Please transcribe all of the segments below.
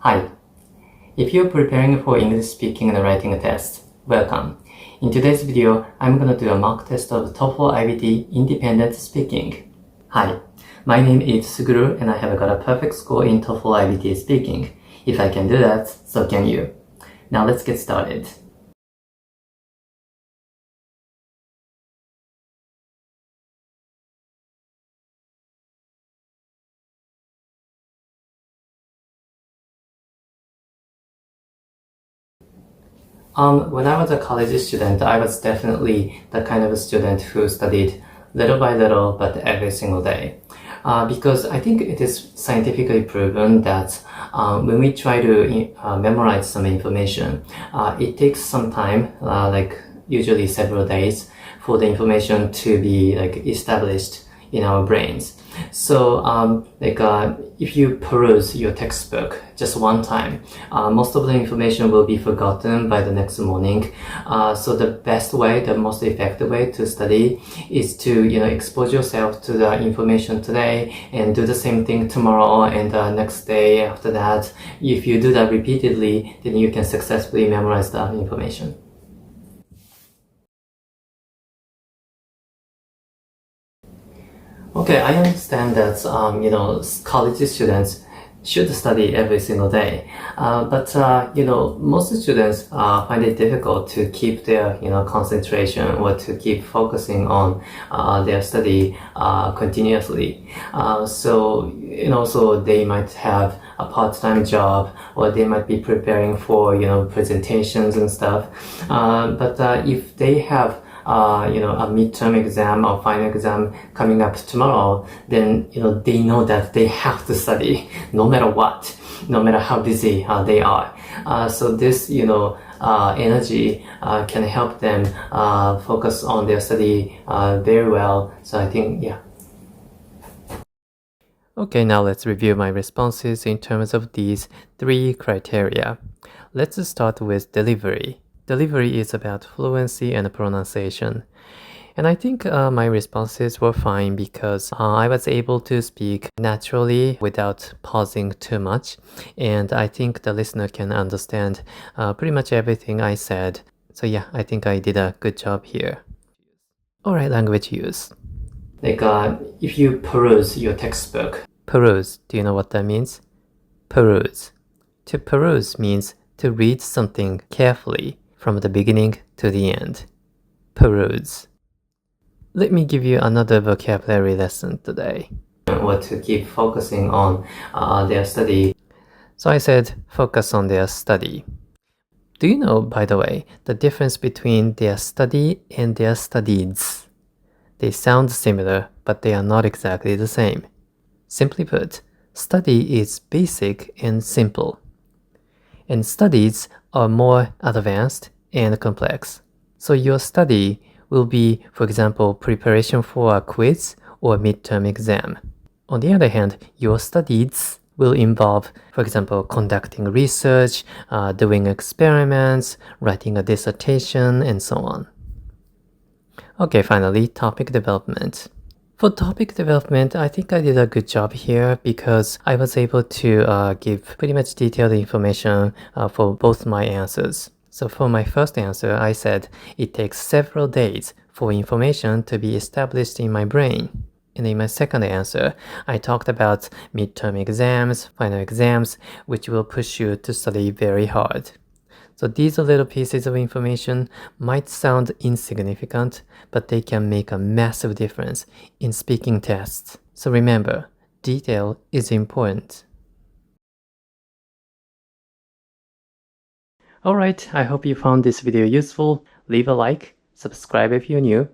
Hi. If you're preparing for English speaking and writing test, welcome. In today's video, I'm going to do a mock test of TOEFL IBT Independent Speaking. Hi, my name is Suguru and I have got a perfect score in TOEFL IBT Speaking. If I can do that, so can you. Now let's get started. When I was a college student, I was definitely the kind of a student who studied little by little, but every single day. Because I think it is scientifically proven that when we try to memorize some information, it takes some time, like usually several days, for the information to be established in our brains. So if you peruse your textbook just one time, most of the information will be forgotten by the next morning. So the best way, the most effective way to study is to expose yourself to the information today and do the same thing tomorrow and the next day after that. If you do that repeatedly, then you can successfully memorize the information. Okay, I understand that college students should study every single day, but most students find it difficult to keep their concentration or to keep focusing on their study continuously. So they might have a part-time job, or they might be preparing for presentations and stuff. But if they have a midterm exam or final exam coming up tomorrow, then they know that they have to study no matter what, no matter how busy they are. So this energy can help them focus on their study very well. So I think, yeah. Okay, now let's review my responses in terms of these three criteria. Let's start with delivery. Delivery is about fluency and pronunciation. And I think my responses were fine because I was able to speak naturally without pausing too much. And I think the listener can understand pretty much everything I said. So yeah, I think I did a good job here. Alright, language use. If you peruse your textbook. Peruse, do you know what that means? Peruse. To peruse means to read something carefully from the beginning to the end. Peruse. Let me give you another vocabulary lesson today. Or to keep focusing on their study. So I said focus on their study. Do you know, by the way, the difference between their study and their studies? They sound similar, but they are not exactly the same. Simply put, study is basic and simple, and studies are more advanced and complex. So your study will be, for example, preparation for a quiz or midterm exam. On the other hand, your studies will involve, for example, conducting research, doing experiments, writing a dissertation, and so on. Okay, finally, topic development. For topic development, I think I did a good job here because I was able to give pretty much detailed information for both my answers. So for my first answer, I said it takes several days for information to be established in my brain. And in my second answer, I talked about midterm exams, final exams, which will push you to study very hard. So these little pieces of information might sound insignificant, but they can make a massive difference in speaking tests. So remember, detail is important. Alright, I hope you found this video useful. Leave a like, subscribe if you're new,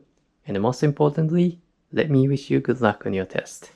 and most importantly, let me wish you good luck on your test.